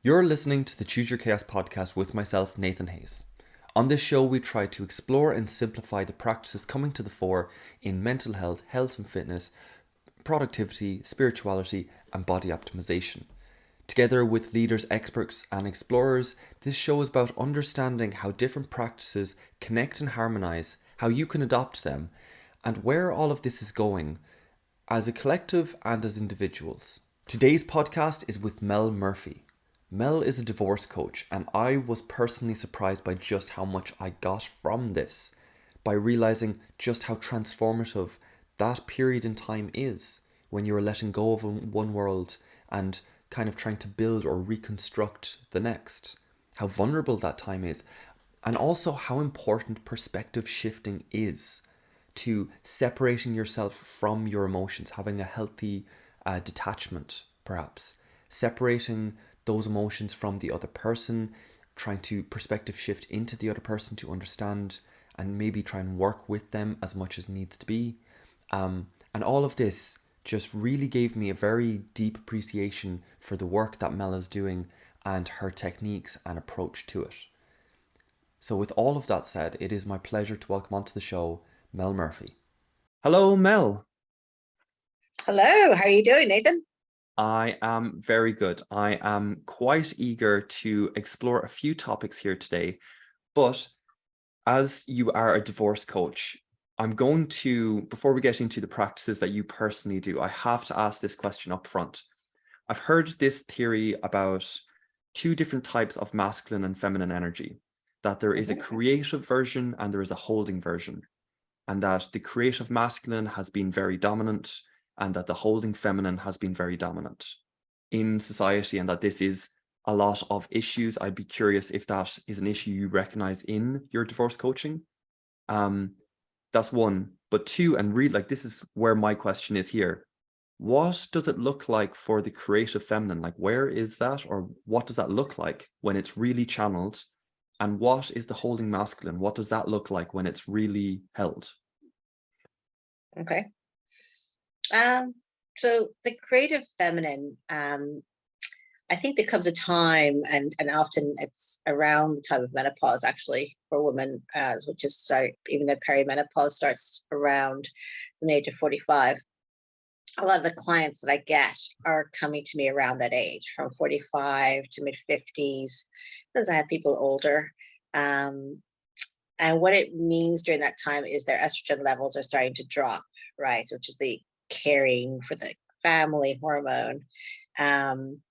You're listening to the Choose Your Chaos podcast with myself, Nathan Hayes. On this show, we try to explore and simplify the practices coming to the fore in mental health, health and fitness, productivity, spirituality, and body optimization. Together with leaders, experts, and explorers, this show is about understanding how different practices connect and harmonize, how you can adopt them, and where all of this is going as a collective and as individuals. Today's podcast is with Mel Murphy. Mel is a divorce coach, and I was personally surprised by just how much I got from this, by realizing just how transformative that period in time is when you're letting go of one world and kind of trying to build or reconstruct the next. How vulnerable that time is, and also how important perspective shifting is to separating yourself from your emotions, having a healthy detachment, perhaps, separating those emotions from the other person, trying to perspective shift into the other person to understand and maybe try and work with them as much as needs to be. And all of this just really gave me a very deep appreciation for the work that Mel is doing and her techniques and approach to it. So with all of that said, it is my pleasure to welcome onto the show Mel Murphy. Hello, Mel. Hello, how are you doing, Nathan? I am very good. I am quite eager to explore a few topics here today, but as you are a divorce coach, I'm going to, before we get into the practices that you personally do, I have to ask this question up front. I've heard this theory about two different types of masculine and feminine energy, that there is a creative version and there is a holding version, and that the creative masculine has been very dominant and that the holding feminine has been very dominant in society, and that this is a lot of issues. I'd be curious if that is an issue you recognize in your divorce coaching. That's one. But two, and really, like, this is where my question is here. What does it look like for the creative feminine? Like, where is that, or what does that look like when it's really channeled? And what is the holding masculine? What does that look like when it's really held? Okay. So the creative feminine, I think there comes a time, and often it's around the time of menopause, actually, for women, which is even though perimenopause starts around the age of 45. A lot of the clients that I get are coming to me around that age, from 45 to mid 50s. Because I have people older. And what it means during that time is their estrogen levels are starting to drop, right? Which is the caring for the family hormone. Um,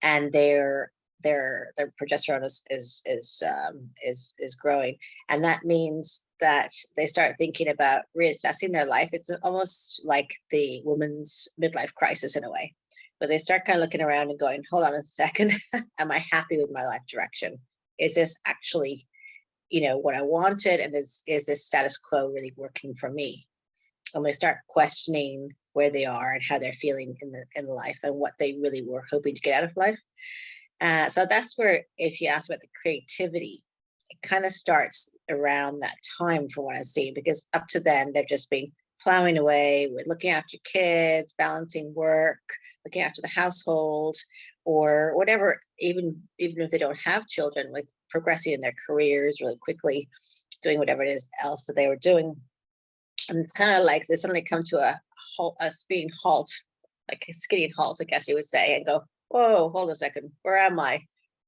and their progesterone is growing, and that means that they start thinking about reassessing their life. It's almost like the woman's midlife crisis in a way, but they start kind of looking around and going, hold on a second, am I happy with my life direction? Is this actually what I wanted, and is this status quo really working for me? And they start questioning where they are and how they're feeling in life and what they really were hoping to get out of life. So that's where, if you ask about the creativity, it kind of starts around that time from what I see, because up to then they've just been plowing away with looking after kids, balancing work, looking after the household, or whatever, even if they don't have children, like progressing in their careers really quickly, doing whatever it is else that they were doing. And it's kind of like they suddenly come to a speeding halt, like a skidding halt, I guess you would say, and go, whoa, hold a second, where am I?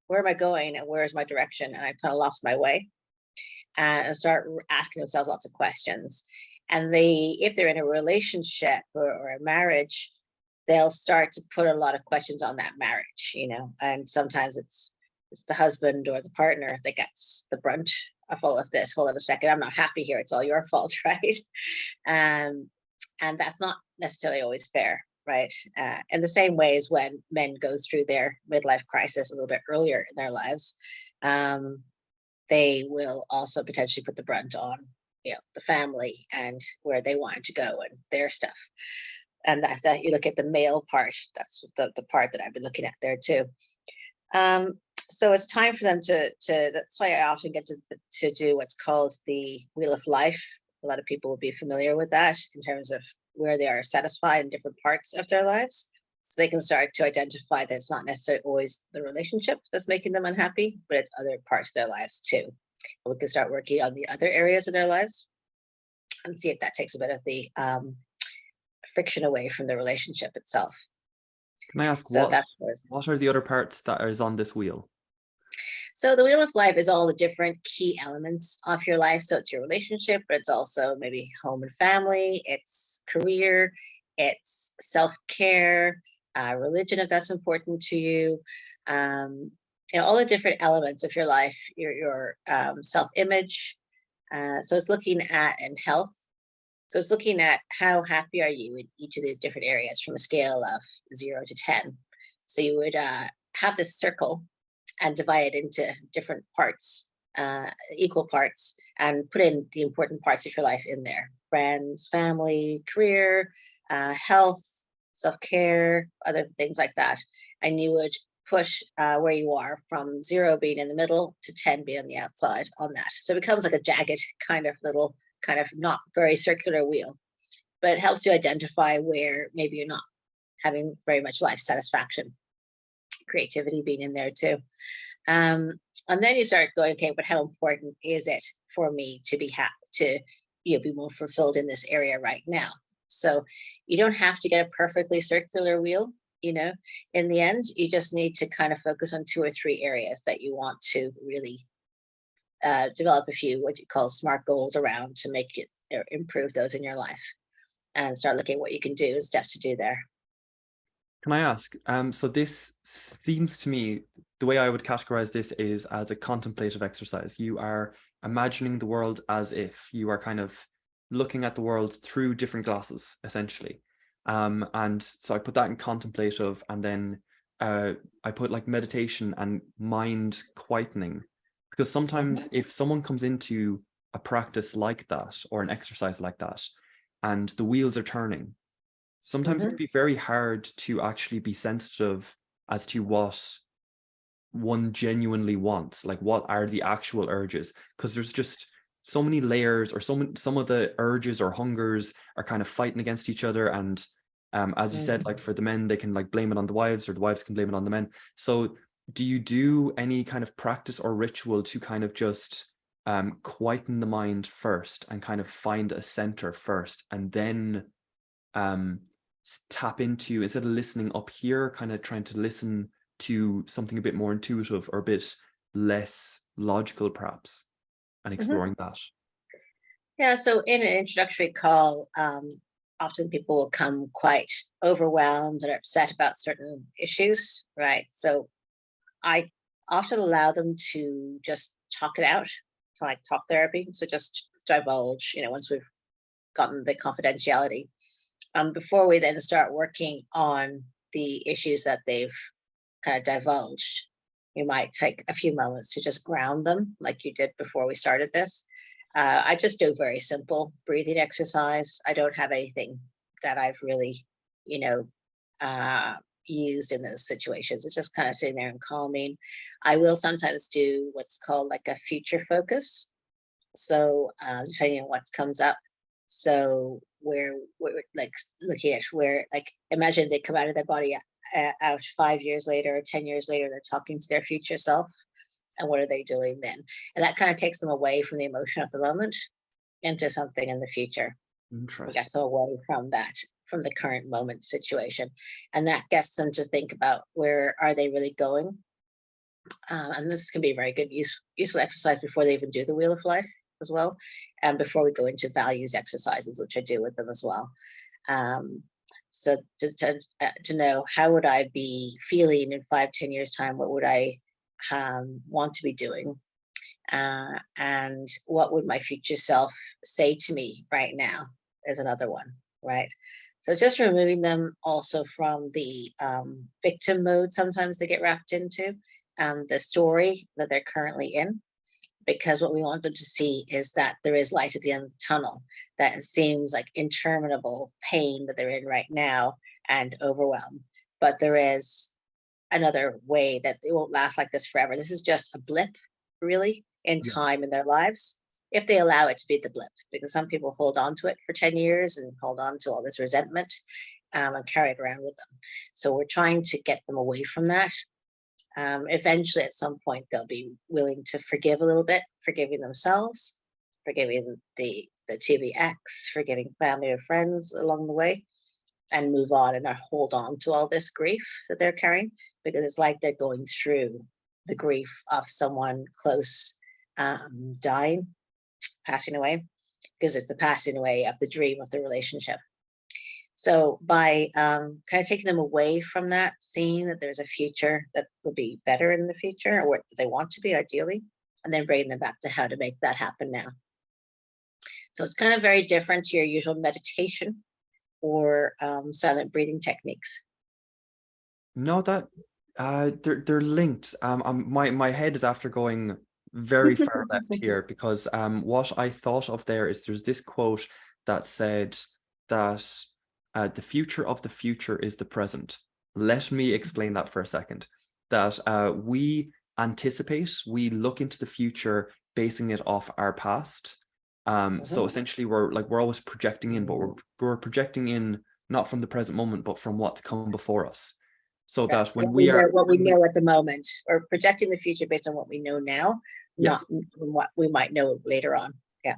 Where am I going? And where is my direction? And I kind of lost my way, and start asking themselves lots of questions. And if they're in a relationship or a marriage, they'll start to put a lot of questions on that marriage, and sometimes it's the husband or the partner that gets the brunt of all of this. Hold on a second, I'm not happy here. It's all your fault, right? Um, and that's not necessarily always fair, right? In the same way as when men go through their midlife crisis a little bit earlier in their lives, they will also potentially put the brunt on, the family and where they wanted to go and their stuff. And that you look at the male part, that's the part that I've been looking at there too. So it's time for them to that's why I often get to do what's called the wheel of life. A lot of people will be familiar with that in terms of where they are satisfied in different parts of their lives. So they can start to identify that it's not necessarily always the relationship that's making them unhappy, but it's other parts of their lives too. And we can start working on the other areas of their lives and see if that takes a bit of the friction away from the relationship itself. Can I ask So that's what are the other parts that is on this wheel? so the wheel of life is all the different key elements of your life. So it's your relationship, but it's also maybe home and family, it's career, it's self-care, religion, if that's important to you. All the different elements of your life, your self-image. So it's looking at and health. So it's looking at how happy are you in each of these different areas from a scale of 0 to 10. So you would have this circle and divide it into different parts, equal parts, and put in the important parts of your life in there: friends, family, career, health, self-care, other things like that. And you would push where you are from 0 being in the middle to 10 being on the outside on that. So it becomes like a jagged kind of little, kind of not very circular wheel, but it helps you identify where maybe you're not having very much life satisfaction. Creativity being in there too. And then you start going, okay, but how important is it for me to be happy, to be more fulfilled in this area right now? So you don't have to get a perfectly circular wheel. In the end, you just need to kind of focus on 2 or 3 areas that you want to really develop a few what you call SMART goals around to make it or improve those in your life, and start looking at what you can do and steps to do there. Can I ask, so this seems to me, the way I would categorize this is as a contemplative exercise. You are imagining the world as if you are kind of looking at the world through different glasses, essentially. And so I put that in contemplative, and then I put like meditation and mind quietening, because sometimes if someone comes into a practice like that or an exercise like that, and the wheels are turning, sometimes it can be very hard to actually be sensitive as to what one genuinely wants, like what are the actual urges, because there's just so many layers, or some of the urges or hungers are kind of fighting against each other. And as you said, like for the men, they can like blame it on the wives, or the wives can blame it on the men. So do you do any kind of practice or ritual to kind of just quieten the mind first and kind of find a center first, and then tap into, instead of listening up here, kind of trying to listen to something a bit more intuitive or a bit less logical perhaps, and exploring that? Yeah, so in an introductory call, often people will come quite overwhelmed and upset about certain issues, right? So I often allow them to just talk it out, to like talk therapy. So just divulge, once we've gotten the confidentiality, before we then start working on the issues that they've kind of divulged. You might take a few moments to just ground them, like you did before we started this. I just do very simple breathing exercise. I don't have anything that I've really, used in those situations. It's just kind of sitting there and calming. I will sometimes do what's called like a future focus. So depending on what comes up. So where we're like looking at where, like, imagine they come out of their body out 5 years later or 10 years later, they're talking to their future self. And what are they doing then? And that kind of takes them away from the emotion of the moment into something in the future. Interesting. Gets them away from that, from the current moment situation. And that gets them to think about where are they really going. And this can be a very good useful exercise before they even do the Wheel of Life as well. And before we go into values exercises, which I do with them as well. So to know, how would I be feeling in 5-10 years time? What would I want to be doing? And what would my future self say to me right now? There's another one, right? So it's just removing them also from the victim mode sometimes they get wrapped into, the story that they're currently in. Because what we want them to see is that there is light at the end of the tunnel, that it seems like interminable pain that they're in right now and overwhelm. But there is another way, that it won't last like this forever. This is just a blip, really, in time in their lives, if they allow it to be the blip. Because some people hold on to it for 10 years and hold on to all this resentment. and carry it around with them. So we're trying to get them away from that. Eventually, at some point, they'll be willing to forgive a little bit, forgiving themselves, forgiving the TBX, forgiving family or friends along the way, and move on and not hold on to all this grief that they're carrying, because it's like they're going through the grief of someone close dying, passing away, because it's the passing away of the dream of the relationship. So by kind of taking them away from that, seeing that there's a future that will be better in the future, or what they want to be ideally, and then bringing them back to how to make that happen now. So it's kind of very different to your usual meditation or silent breathing techniques. No, that they're linked. My head is after going very far left here, because what I thought of there is there's this quote that said that the future of the future is the present. Let me explain that for a second. That we anticipate, we look into the future basing it off our past. So essentially we're always projecting in, but we're projecting in not from the present moment, but from what's come before us. So that when we are what we know at the moment, or projecting the future based on what we know now, yes, not what we might know later on. Yeah.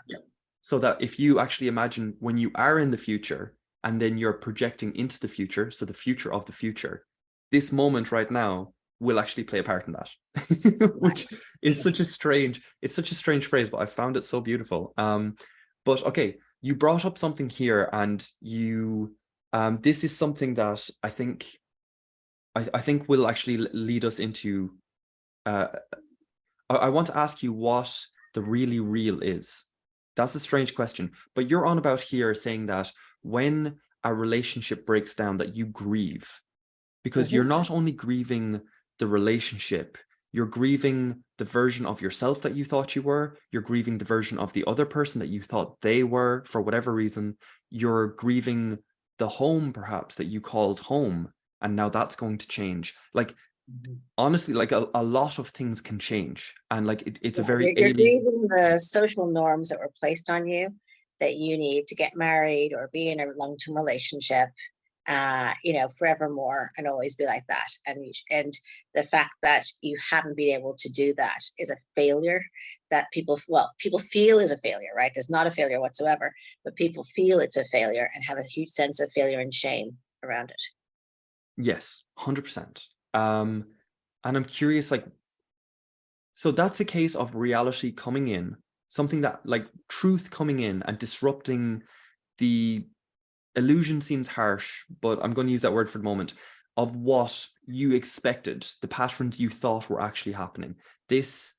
So that if you actually imagine when you are in the future and then you're projecting into the future, so the future of the future, this moment right now will actually play a part in that, which is such a strange phrase, but I found it so beautiful. But okay, you brought up something here, and you this is something that I think will actually lead us into I want to ask you what the really real is. That's a strange question, but you're on about here saying that when a relationship breaks down, that you grieve, because you're not only grieving the relationship, you're grieving the version of yourself that you thought you were, you're grieving the version of the other person that you thought they were for whatever reason, you're grieving the home perhaps that you called home, and now that's going to change. Like, honestly, like a lot of things can change, and like it's a very you're alien. grieving the social norms that were placed on you, that you need to get married or be in a long-term relationship, forevermore, and always be like that. And the fact that you haven't been able to do that is a failure that people feel is a failure, right? It's not a failure whatsoever, but people feel it's a failure and have a huge sense of failure and shame around it. Yes, 100%. And I'm curious, like, so that's a case of reality coming in, something that, like, truth coming in and disrupting the illusion seems harsh, but I'm going to use that word for the moment, of what you expected, the patterns you thought were actually happening. This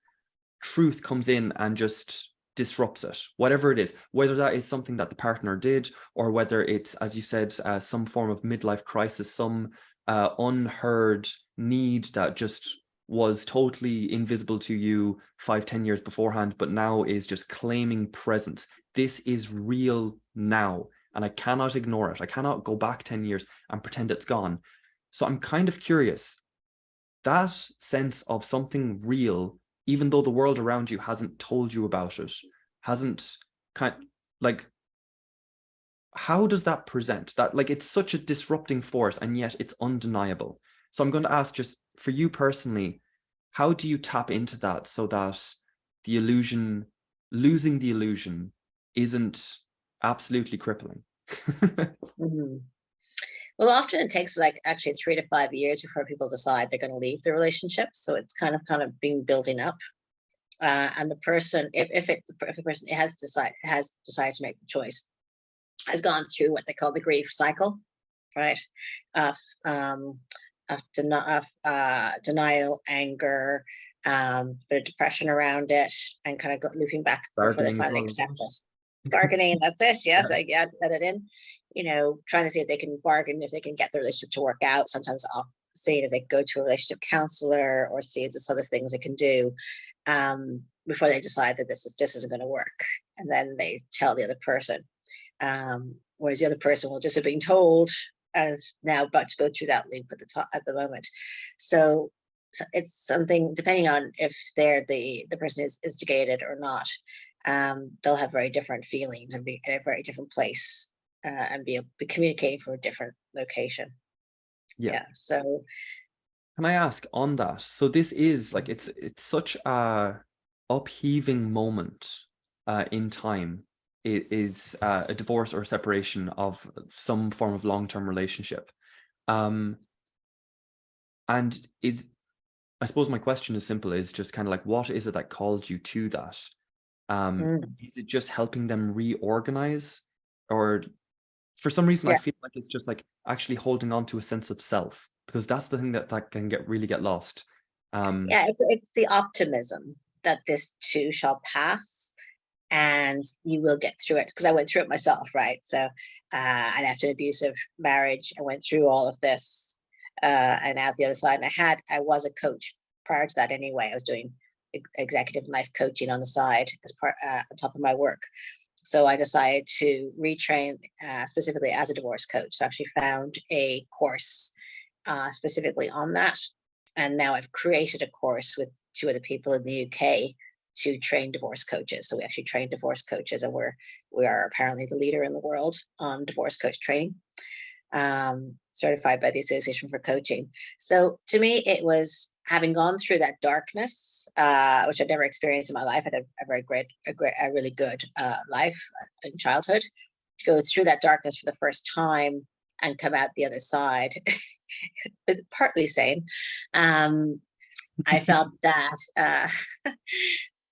truth comes in and just disrupts it, whatever it is, whether that is something that the partner did, or whether it's, as you said, some form of midlife crisis, some unheard need that just was totally invisible to you 5-10 years beforehand, but now is just claiming presence. This is real now, and I cannot ignore it. I cannot go back 10 years and pretend it's gone. So I'm kind of curious, that sense of something real, even though the world around you hasn't told you about it, hasn't like, how does that present that? Like, it's such a disrupting force, and yet it's undeniable. So I'm going to ask, just for you personally, how do you tap into that so that the illusion, losing the illusion, isn't absolutely crippling? Well, often it takes like actually 3 to 5 years before people decide they're going to leave the relationship. So it's kind of being building up. And the person, if the person has decided to make the choice, has gone through what they call the grief cycle, right? Of denial, anger, bit of depression around it, and kind of looping back before they finally accept it. Bargaining, that's it. Yes, I add it in. Trying to see if they can bargain, if they can get the relationship to work out. Sometimes I'll see if they go to a relationship counselor, or see if there's other things they can do before they decide that this isn't going to work, and then they tell the other person. Whereas the other person will just have been told, as now about to go through that loop at the moment. So it's something, depending on if they're the person is instigated or not, they'll have very different feelings and be in a very different place and be communicating from a different location. Yeah. Yeah. So Can I ask on that? So this is like it's such a upheaving moment in time. It is a divorce or separation of some form of long-term relationship. Um, and is I suppose my question is simple, is just kind of like, what is it that called you to that? mm, Is it just helping them reorganize? Or for some reason, I yeah, feel like it's just like actually holding on to a sense of self, because that's the thing that can really get lost. Um, yeah, it's the optimism that this too shall pass and you will get through it, because I went through it myself, right? So I left an abusive marriage. I went through all of this, and out the other side. And I was a coach prior to that anyway. I was doing executive life coaching on the side as part on top of my work. So I decided to retrain specifically as a divorce coach. So I actually found a course specifically on that. And now I've created a course with two other people in the UK to train divorce coaches. So we actually train divorce coaches, and we are apparently the leader in the world on divorce coach training, certified by the Association for Coaching. So to me, it was having gone through that darkness, which I'd never experienced in my life. I had a really good life in childhood. To go through that darkness for the first time and come out the other side, partly sane. Um, I felt that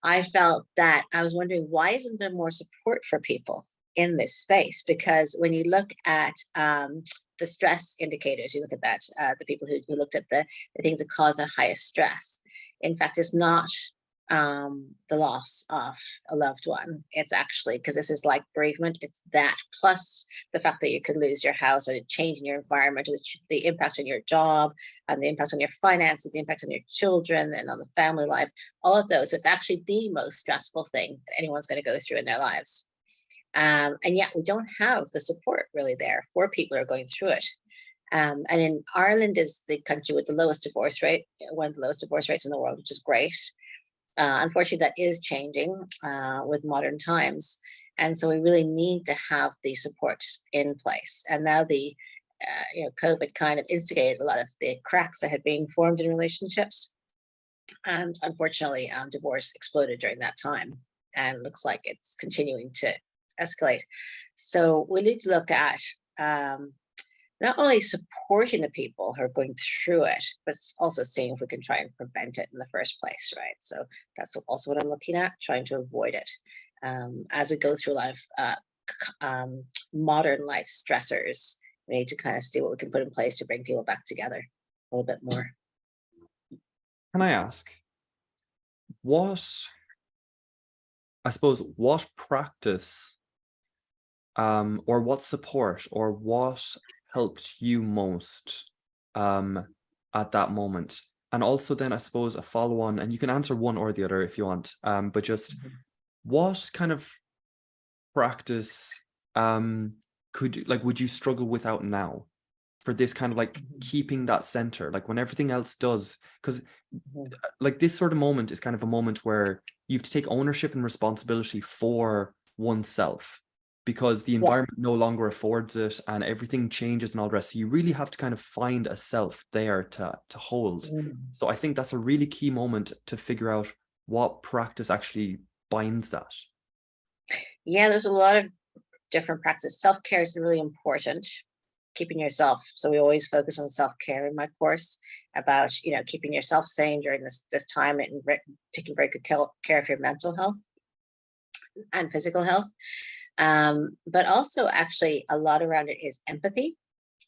I felt that I was wondering, why isn't there more support for people in this space? Because when you look at the stress indicators, you look at that, the people who looked at the things that cause the highest stress. In fact, it's not the loss of a loved one. It's actually, because this is like bereavement, it's that plus the fact that you could lose your house, or the change in your environment, or the impact on your job, and the impact on your finances, the impact on your children and on the family life, all of those. So it's actually the most stressful thing that anyone's going to go through in their lives. And yet we don't have the support really there for people who are going through it. And in Ireland is the country with the lowest divorce rate, one of the lowest divorce rates in the world, which is great. Unfortunately, that is changing with modern times. And so we really need to have the support in place. And now COVID kind of instigated a lot of the cracks that had been formed in relationships. And unfortunately, divorce exploded during that time, and looks like it's continuing to escalate. So we need to look at not only supporting the people who are going through it, but also seeing if we can try and prevent it in the first place, right? So that's also what I'm looking at, trying to avoid it. As we go through a lot of modern life stressors, we need to kind of see what we can put in place to bring people back together a little bit more. can I ask, what, I suppose, what practice or what support or what helped you most at that moment? And also then I suppose a follow on, and you can answer one or the other if you want, but just Mhm. what kind of practice would you struggle without now for this kind of like Mhm. keeping that center, like when everything else does, because Mhm. like this sort of moment is kind of a moment where you have to take ownership and responsibility for oneself, because the Yeah. environment no longer affords it and everything changes and all the rest. So you really have to kind of find a self there to hold. Mm. So I think that's a really key moment to figure out what practice actually binds that. Yeah, there's a lot of different practices. Self-care is really important. Keeping yourself. So we always focus on self-care in my course, about keeping yourself sane during this time, and taking very good care of your mental health and physical health. But also, actually, a lot around it is empathy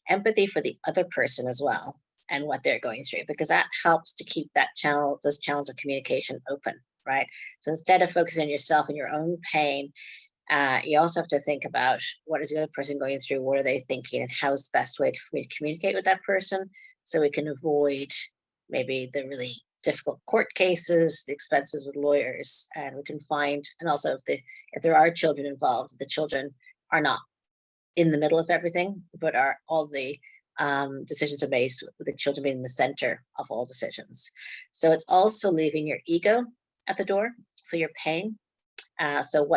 for the other person as well, and what they're going through, because that helps to keep those channels of communication open, right? So instead of focusing on yourself and your own pain, you also have to think about, what is the other person going through, what are they thinking, and how's the best way for me to communicate with that person, so we can avoid maybe the really difficult court cases, the expenses with lawyers, and we can find, and also if there are children involved, the children are not in the middle of everything, but are all the decisions are made with the children being in the center of all decisions. So it's also leaving your ego at the door, so your pain. So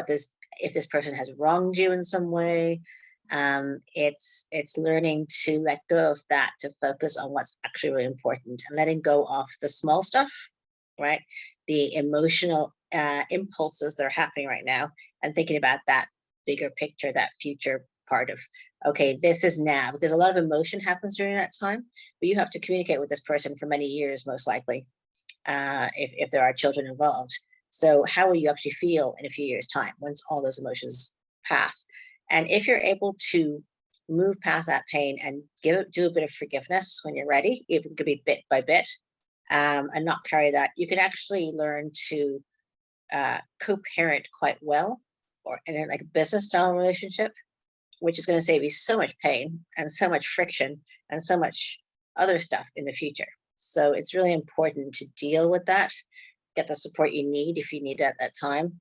if this person has wronged you in some way, It's learning to let go of that to focus on what's actually really important and letting go of the small stuff, right? The emotional impulses that are happening right now, and thinking about that bigger picture, that future part of, okay, this is now, because a lot of emotion happens during that time, but you have to communicate with this person for many years, most likely, if there are children involved. So how will you actually feel in a few years' time once all those emotions pass? And if you're able to move past that pain and do a bit of forgiveness when you're ready, it could be bit by bit, and not carry that, you can actually learn to co-parent quite well, or in like a business style relationship, which is going to save you so much pain and so much friction and so much other stuff in the future. So it's really important to deal with that, get the support you need if you need it at that time,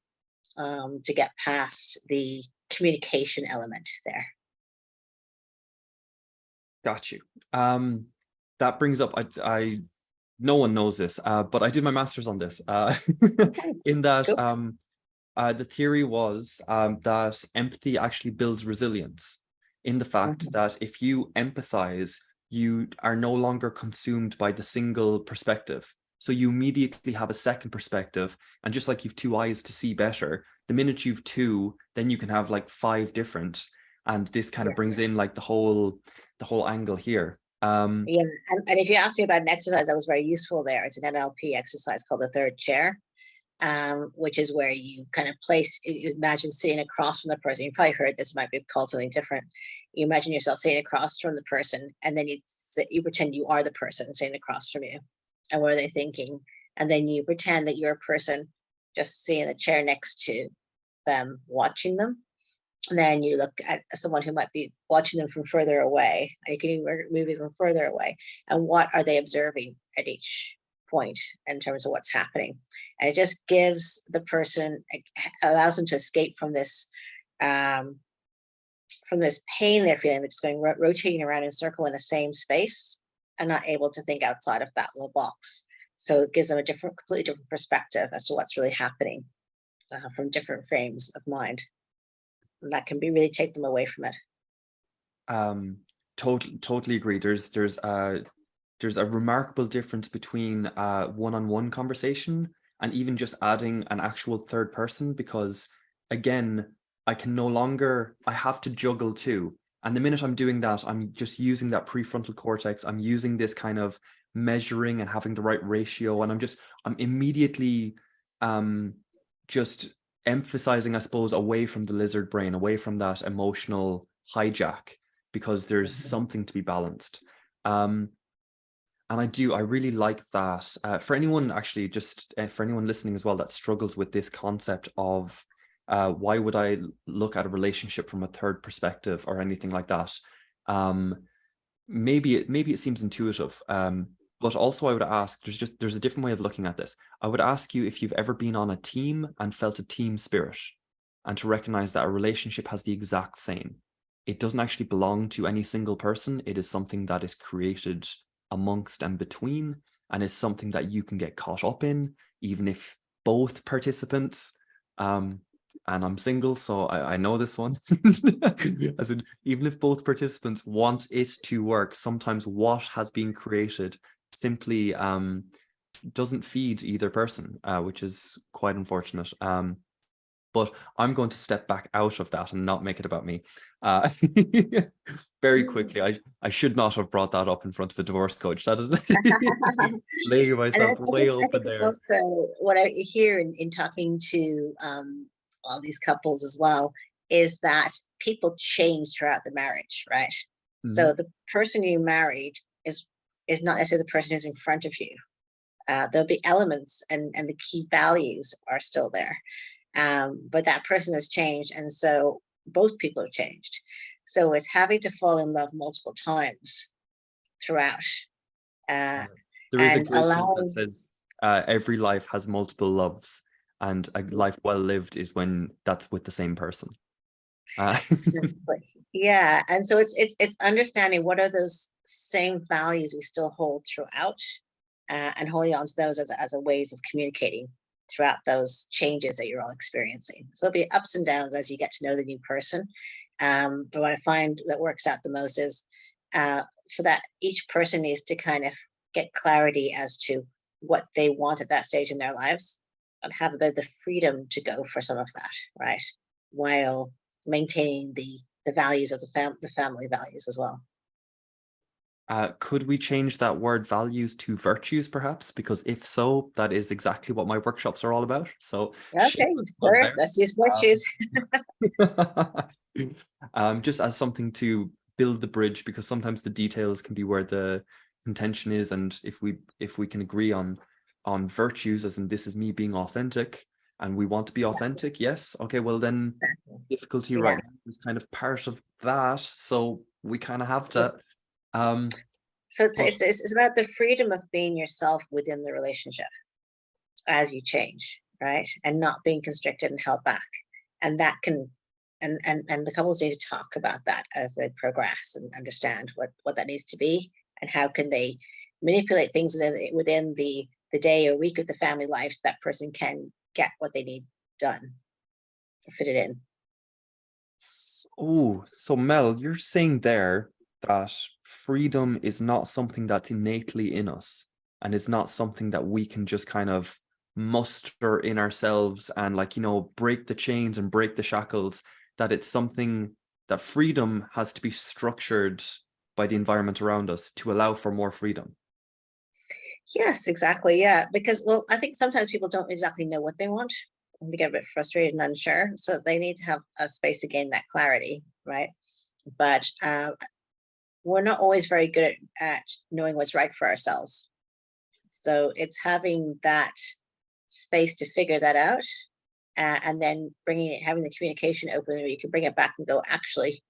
to get past the communication element there. Got you. That brings up, I no one knows this, but I did my master's on this. Okay, In that, cool. the theory was that empathy actually builds resilience, in the fact Mhm. that if you empathize, you are no longer consumed by the single perspective. So you immediately have a second perspective, and just like you've two eyes to see better, the minute you've two, then you can have like five different, and this kind of Yeah. brings in like the whole angle here. Yeah. And if you ask me about an exercise that was very useful there, it's an NLP exercise called the third chair, which is where you kind of place, you imagine sitting across from the person. You probably heard this, might be called something different. You imagine yourself sitting across from the person, and then you pretend you are the person sitting across from you. And what are they thinking? And then you pretend that you're a person just sitting in a chair next to them, watching them. And then you look at someone who might be watching them from further away, and you can move even further away. And what are they observing at each point in terms of what's happening? And it just gives the person, allows them to escape um, from this pain they're feeling. They're just going rotating around in a circle in the same space and not able to think outside of that little box. So it gives them a completely different perspective as to what's really happening, from different frames of mind. And that can be really take them away from it. Um, totally agree. There's a remarkable difference between one-on-one conversation and even just adding an actual third person, because again, I have to juggle too. And the minute I'm doing that, I'm just using that prefrontal cortex. I'm using this kind of measuring and having the right ratio. And I'm immediately just emphasizing, I suppose, away from the lizard brain, away from that emotional hijack, because there's Mhm. something to be balanced. And I really like that. For anyone actually, just for anyone listening as well, that struggles with this concept of why would I look at a relationship from a third perspective or anything like that? Maybe it seems intuitive. But also I would ask, there's a different way of looking at this. I would ask you if you've ever been on a team and felt a team spirit, and to recognize that a relationship has the exact same. It doesn't actually belong to any single person. It is something that is created amongst and between, and is something that you can get caught up in, even if both participants, and I'm single, so I know this one, as in, even if both participants want it to work, sometimes what has been created simply doesn't feed either person, which is quite unfortunate. But I'm going to step back out of that and not make it about me. Very quickly, I should not have brought that up in front of a divorce coach. That is laying And myself way I open think it's there. also what I hear in talking to all these couples as well, is that people change throughout the marriage, right? So Mhm. the person you married is not necessarily the person who's in front of you. There'll be elements, and the key values are still there, but that person has changed, and so both people have changed. So it's having to fall in love multiple times throughout, uh, There is a and great quote that allowing. says, every life has multiple loves, and a life well lived is when that's with the same person. Exactly. Yeah, and so it's understanding what are those same values you still hold throughout, and holding on to those as a ways of communicating throughout those changes that you're all experiencing. So there'll be ups and downs as you get to know the new person, But what I find that works out the most is uh, for that each person needs to kind of get clarity as to what they want at that stage in their lives and have a bit of the freedom to go for some of that, right? While maintaining the values of the family values as well. Could we change that word values to virtues, perhaps? Because if so, that is exactly what my workshops are all about. So Okay, shameless plug sure. there. Let's use virtues. Just as something to build the bridge, because sometimes the details can be where the intention is, and if we can agree on virtues, as in this is me being authentic, and we want to be authentic, yes, okay, well then difficulty Yeah. right now is kind of part of that, so we kind of have Yeah. to. Um, So it's but it's it's about the freedom of being yourself within the relationship as you change, right? And not being constricted and held back. And that can and the couples need to talk about that as they progress and understand what that needs to be and how can they manipulate things within the day or week of the family life so that person can get what they need done or fit it in. oh, so Mel, you're saying there that freedom is not something that's innately in us and is not something that we can just kind of muster in ourselves and, like, break the chains and break the shackles, that it's something that freedom has to be structured by the environment around us to allow for more freedom. Yes, exactly. Yeah. Because, well, I think sometimes people don't exactly know what they want and they get a bit frustrated and unsure. So they need to have a space to gain that clarity, right? But we're not always very good at knowing what's right for ourselves. So it's having that space to figure that out, and then having the communication open where you can bring it back and go, actually,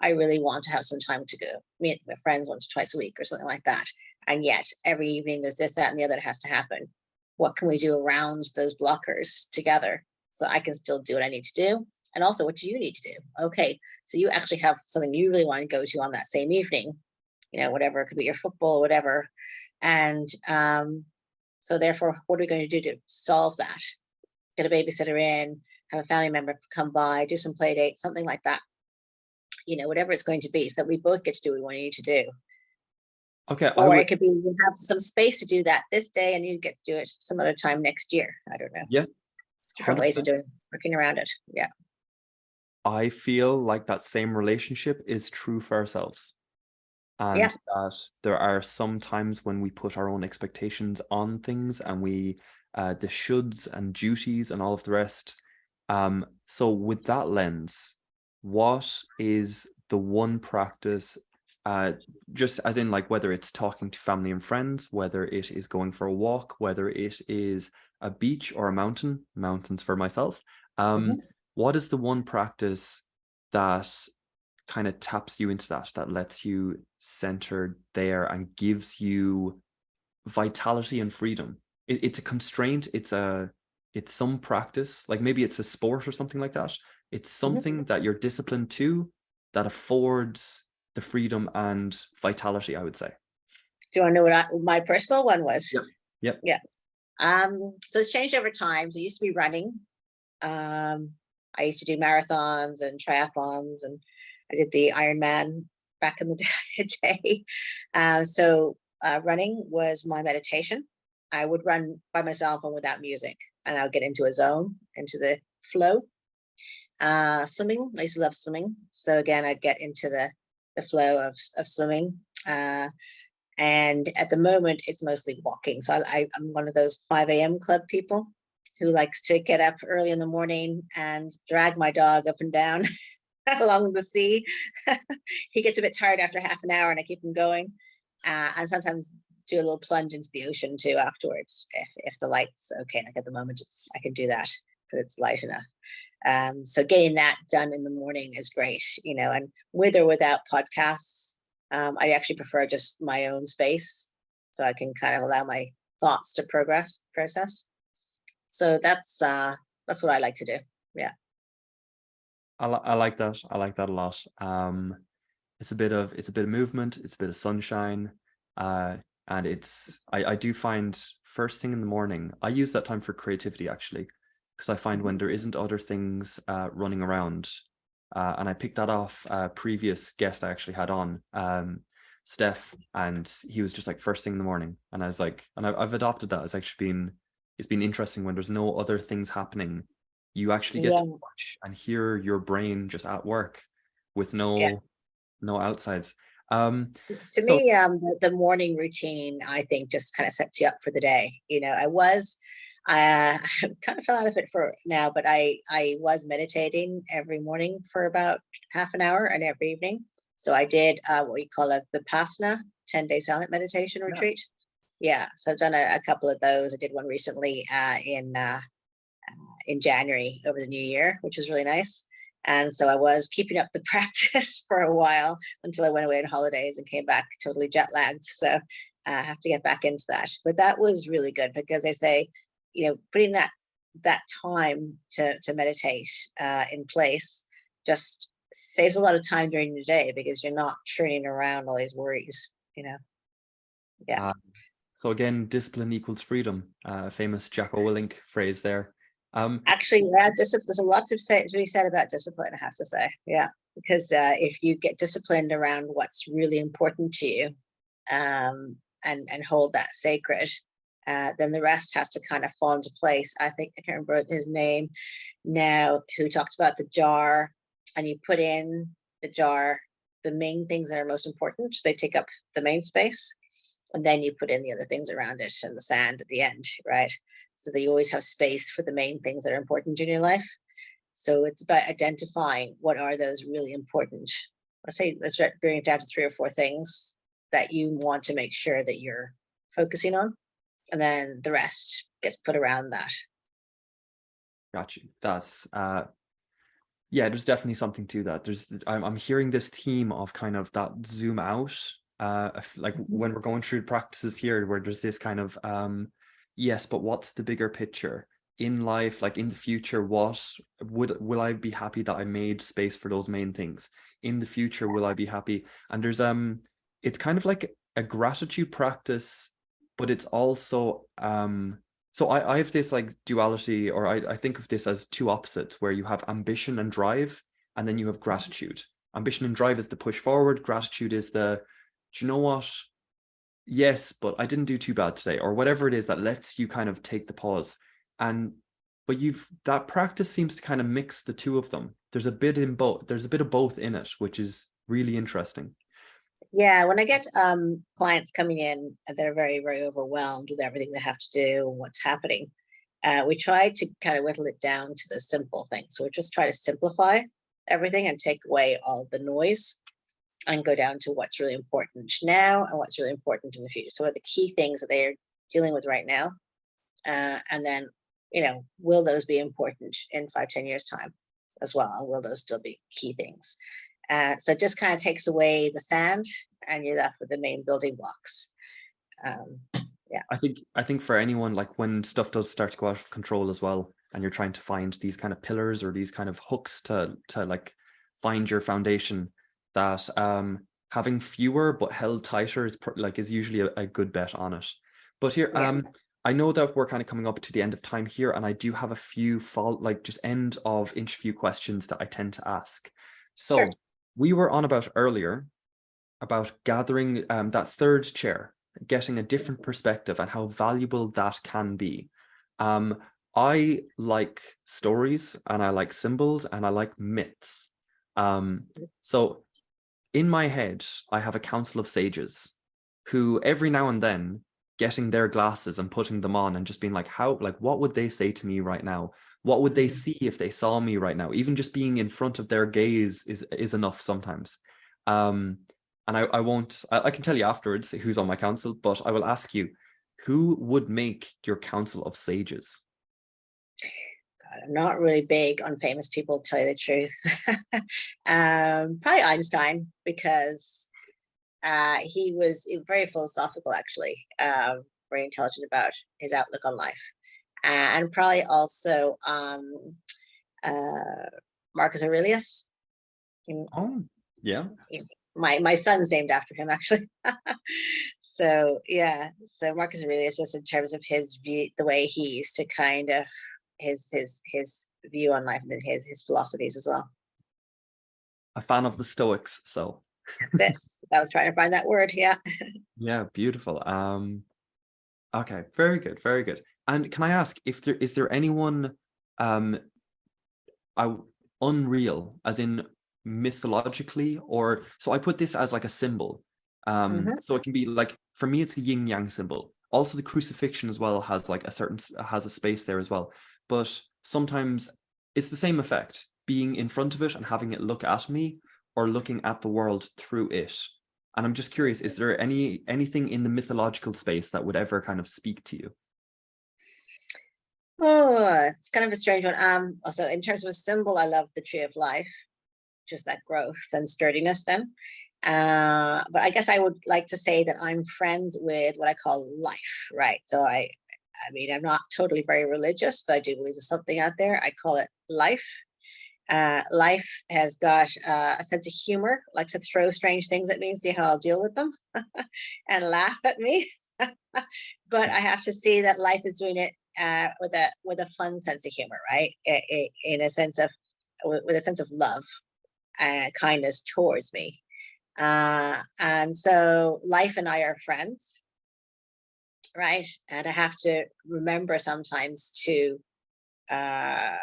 I really want to have some time to go meet my friends once or twice a week or something like that. And yet every evening there's this, that, and the other that has to happen. What can we do around those blockers together so I can still do what I need to do? And also, what do you need to do? Okay, so you actually have something you really want to go to on that same evening, whatever, it could be your football, whatever. And so therefore, what are we going to do to solve that? Get a babysitter in, have a family member come by, do some play dates, something like that, whatever it's going to be, so that we both get to do what we need to do. Okay, I Or would, it could be we have some space to do that this day and you get to do it some other time next year. I don't know. yeah, It's different ways of 100%. working around it. Yeah. I feel like that same relationship is true for ourselves. Yeah. And that there are some times when we put our own expectations on things, and we the shoulds and duties and all of the rest. So with that lens, what is the one practice, uh just as in, like, whether it's talking to family and friends, whether it is going for a walk, whether it is a beach or a mountains for myself, Mhm. what is the one practice that kind of taps you into that lets you center there and gives you vitality and freedom? It's a constraint, it's some practice, like maybe it's a sport or something like that. It's Mhm. something that you're disciplined to, that affords the freedom and vitality, I would say. Do you want to know what my personal one was? Yep. Yep. Yeah. So it's changed over time. So it used to be running. Um, I used to do marathons and triathlons, and I did the Ironman back in the day. Running was my meditation. I would run by myself and without music, and I would get into a zone, into the flow. Swimming, I used to love swimming. So again, I'd get into the flow of swimming. And at the moment, it's mostly walking. So I'm one of those 5 a.m. club people who likes to get up early in the morning and drag my dog up and down along the sea. He gets a bit tired after half an hour and I keep him going. And sometimes do a little plunge into the ocean too afterwards if the light's okay. Like at the moment, I can do that because it's light enough. So getting that done in the morning is great, and with or without podcasts. I actually prefer just my own space so I can kind of allow my thoughts to process. So that's what I like to do. Yeah. I like that. I like that a lot. It's a bit of movement, it's a bit of sunshine, uh, and I do find first thing in the morning, I use that time for creativity, actually, because I find Mhm. when there isn't other things running around, And I picked that off a previous guest I actually had on, Steph, and he was just like first thing in the morning. And I was like, and I've adopted that. It's been interesting when there's no other things happening. You actually get Yeah, to watch and hear your brain just at work with yeah. no outsides. Um, To so me, the morning routine, I think, just kind of sets you up for the day. I kind of fell out of it for now, but I was meditating every morning for about half an hour and every evening. So I did what we call a Vipassana 10-day silent meditation yeah, retreat. Yeah, so I've done a couple of those. I did one recently in January over the new year, which was really nice. And so I was keeping up the practice for a while until I went away on holidays and came back totally jet lagged. So I have to get back into that. But that was really good because they say, putting that time to meditate in place just saves a lot of time during the day because you're not churning around all these worries. Yeah. uh, so again, discipline equals freedom. Famous Jocko Willink phrase there. Actually, yeah, discipline. There's a lot to be said about discipline, I have to say. Yeah, because if you get disciplined around what's really important to you, and hold that sacred, then the rest has to kind of fall into place. I think I can't remember his name now, who talked about the jar, and you put in the jar the main things that are most important. They take up the main space, and then you put in the other things around it and the sand at the end, right? So that you always have space for the main things that are important in your life. So it's about identifying what are those really important. Let's bring it down to 3 or 4 things that you want to make sure that you're focusing on, and then the rest gets put around that. Got you. That's yeah, there's definitely something to that. I'm hearing this theme of kind of that zoom out. Like Mhm. when we're going through practices here, where there's this kind of yes, but what's the bigger picture in life? Like in the future, what will I be happy that I made space for those main things? In the future, will I be happy? And there's it's kind of like a gratitude practice, but it's also so I have this like duality, or I think of this as two opposites, where you have ambition and drive, and then you have gratitude. Ambition and drive is the push forward. Gratitude is do you know what? Yes, but I didn't do too bad today, or whatever it is that lets you kind of take the pause. And but that practice seems to kind of mix the two of them. There's a bit in both. There's a bit of both in it, which is really interesting. Yeah, when I get clients coming in that are very, very overwhelmed with everything they have to do and what's happening, we try to kind of whittle it down to the simple things. So we just try to simplify everything and take away all the noise and go down to what's really important now and what's really important in the future. So what are the key things that they're dealing with right now? And then, will those be important in 5, 10 years time as well? And will those still be key things? So it just kind of takes away the sand and you're left with the main building blocks. Um, yeah. I think for anyone, like when stuff does start to go out of control as well, and you're trying to find these kind of pillars or these kind of hooks to like find your foundation, that having fewer but held tighter is usually a good bet on it. But here, Yeah. I know that we're kind of coming up to the end of time here, and I do have a few just end of interview questions that I tend to ask. Sure. So we were on about earlier about gathering that third chair, getting a different perspective and how valuable that can be. Um, I like stories and I like symbols and I like myths. So in my head, I have a council of sages who every now and then getting their glasses and putting them on and just being like, what would they say to me right now? What would they see if they saw me right now? Even just being in front of their gaze is enough sometimes. Um, and I won't, I can tell you afterwards who's on my council, but I will ask you, who would make your council of sages? I'm not really big on famous people, to tell you the truth. Probably Einstein, because he was very philosophical, actually, very intelligent about his outlook on life. And probably also uh, Marcus Aurelius. Mm, Oh, yeah. my son's named after him, actually. So yeah, so Marcus Aurelius, just in terms of his view, the way he used to kind of his view on life and his philosophies as well. a fan of the Stoics. So That's it. I was trying to find that word. Yeah. yeah, beautiful. Okay, very good, very good. And can I ask if there is there anyone um I unreal, as in mythologically, or so I put this as like a symbol. Hmm. So it can be like, for me, it's the yin yang symbol. Also, the crucifixion as well has like a certain has a space there as well. But sometimes it's the same effect, being in front of it and having it look at me, or looking at the world through it. And I'm just curious, is there anything in the mythological space that would ever kind of speak to you? Oh, it's kind of a strange one. Also, in terms of a symbol, I love the tree of life, just that growth and sturdiness then. But I guess I would like to say that I'm friends with what I call life, right? So I mean, I'm not totally very religious, but I do believe there's something out there. I call it life. Life has got a sense of humor, likes to throw strange things at me and see how I'll deal with them and laugh at me. But I have to see that life is doing it with a fun sense of humor, right? In a sense of with a sense of love and kindness towards me. And so life and I are friends, right? And I have to remember sometimes to uh,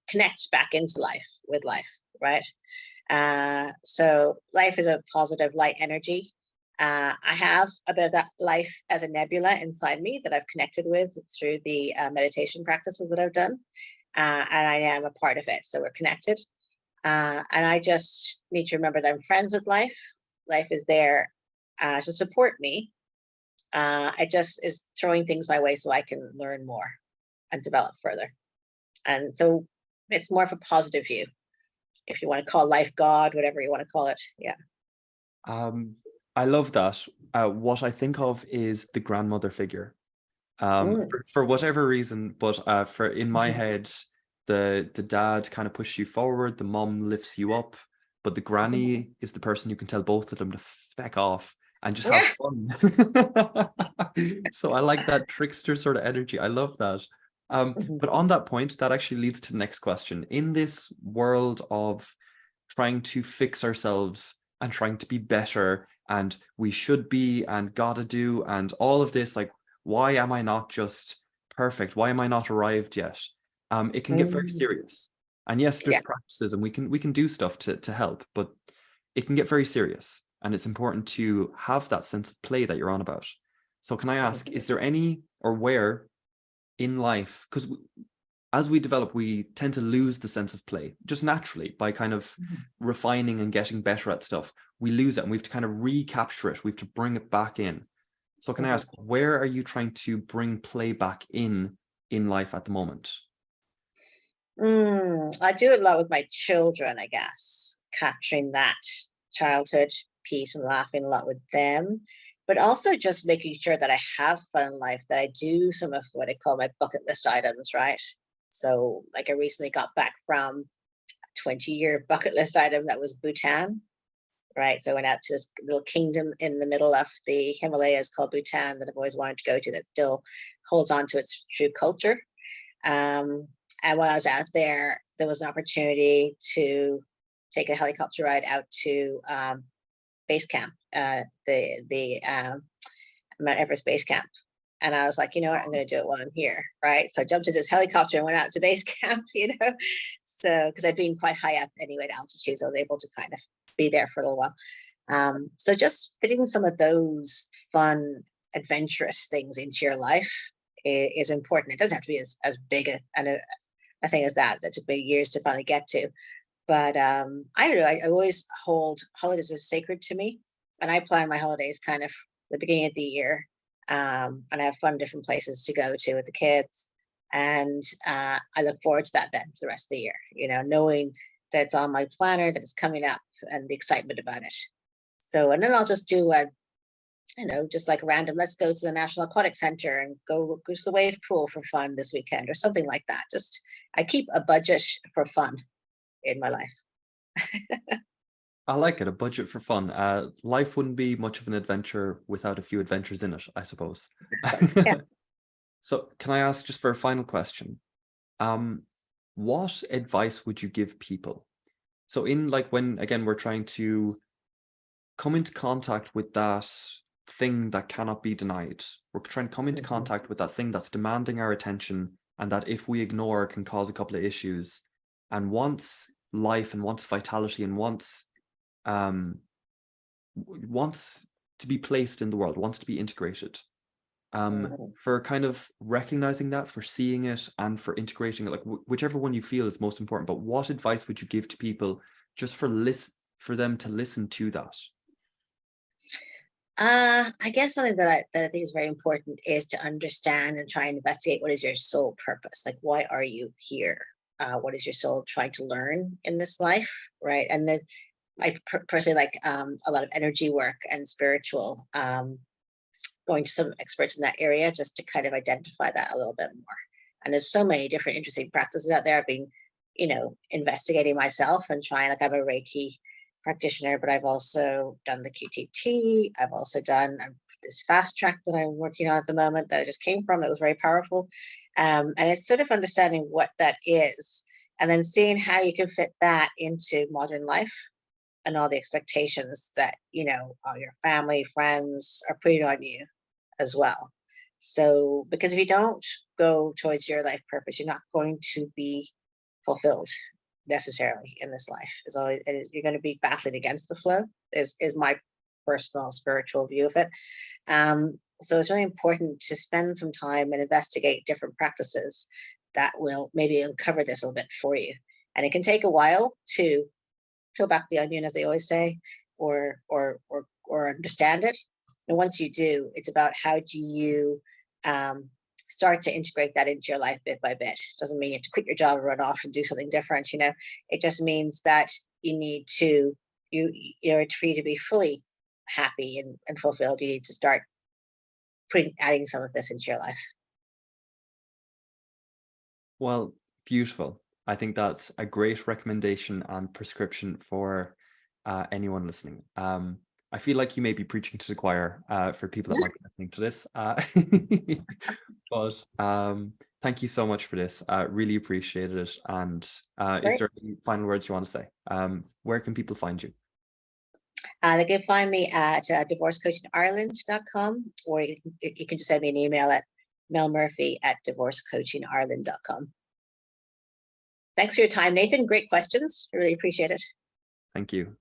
connect back into life with life, right? So life is a positive light energy. I have a bit of that life as a nebula inside me that I've connected with through the meditation practices that I've done. And I am a part of it. So we're connected. And I just need to remember that I'm friends with life. Life is there to support me. It just is throwing things my way so I can learn more and develop further. And so it's more of a positive view, if you want to call life God, whatever you want to call it. Yeah. Um, I love that. What I think of is the grandmother figure. Mm. For whatever reason, but for in my head, the dad kind of pushes you forward, the mom lifts you up, but the granny is the person you can tell both of them to feck off and just have Yeah. fun. So I like that trickster sort of energy. I love that. But on that point, that actually leads to the next question. In this world of trying to fix ourselves and trying to be better, and we should be, and gotta do, and all of this, like, why am I not just perfect? Why am I not arrived yet? It can get very Mm. serious. And yes, there's Yeah. practices and we can do stuff to help, but it can get very serious. And it's important to have that sense of play that you're on about. So can I ask, is there any or where in life, because as we develop, we tend to lose the sense of play just naturally by kind of refining and getting better at stuff. We lose it and we have to kind of recapture it. We have to bring it back in. So can I Mhm. ask, where are you trying to bring play back in life at the moment? I do it a lot with my children, I guess, capturing that childhood piece and laughing a lot with them, but also just making sure that I have fun in life, that I do some of what I call my bucket list items, right? So, like, I recently got back from a 20-year bucket list item that was Bhutan, right? So I went out to this little kingdom in the middle of the Himalayas called Bhutan that I've always wanted to go to, that still holds on to its true culture. Um, and while I was out there, there was an opportunity to take a helicopter ride out to base camp, the Mount Everest base camp. And I was like, you know what, I'm going to do it while I'm here, right? So I jumped into this helicopter and went out to base camp, So because I'd been quite high up anyway at altitude, so I was able to kind of be there for a little while. So just fitting some of those fun, adventurous things into your life is important. It doesn't have to be as big a thing as that. That took me years to finally get to. But I don't know. I always hold holidays as sacred to me, and I plan my holidays kind of the beginning of the year, and I have fun different places to go to with the kids, and I look forward to that then for the rest of the year. Knowing that it's on my planner, that it's coming up, and the excitement about it. So, and then I'll just do just like random, let's go to the National Aquatic Center and go to the wave pool for fun this weekend or something like that. Just I keep a budget for fun in my life. I like it, a budget for fun. Life wouldn't be much of an adventure without a few adventures in it, I suppose. Exactly. Yeah. So can I ask, just for a final question, what advice would you give people So in like when, again, we're trying to come into contact with that thing that cannot be denied, we're trying to come into contact with that thing that's demanding our attention and that if we ignore can cause a couple of issues and wants life and wants vitality and wants to be placed in the world, wants to be integrated. For kind of recognizing that, for seeing it, and for integrating it, like whichever one you feel is most important. But what advice would you give to people just for them to listen to that? I guess something that I think is very important is to understand and try and investigate what is your soul purpose. Like, why are you here? What is your soul trying to learn in this life, right? And then I personally like a lot of energy work and spiritual, going to some experts in that area just to kind of identify that a little bit more. And there's so many different interesting practices out there. I've been, investigating myself and trying, like I'm a Reiki practitioner, but I've also done the QTT. I've also done this fast track that I'm working on at the moment that I just came from. It was very powerful. And it's sort of understanding what that is and then seeing how you can fit that into modern life and all the expectations that, all your family, friends are putting on you as well. So, because if you don't go towards your life purpose, you're not going to be fulfilled necessarily in this life. You're going to be battling against the flow. Is my personal spiritual view of it. So it's really important to spend some time and investigate different practices that will maybe uncover this a little bit for you. And it can take a while to peel back the onion, as they always say, or understand it. And once you do, it's about how do you start to integrate that into your life bit by bit. Doesn't mean you have to quit your job and run off and do something different. It just means that you need to, for you to be fully happy and fulfilled, you need to start adding some of this into your life. Well, beautiful. I think that's a great recommendation and prescription for anyone listening. I feel like you may be preaching to the choir for people that might be listening to this. But thank you so much for this. Really appreciated it. And is there any final words you want to say? Where can people find you? They can find me at divorcecoachingireland.com, or you can just send me an email at melmurphy@divorcecoachingireland.com. Thanks for your time, Nathan. Great questions. I really appreciate it. Thank you.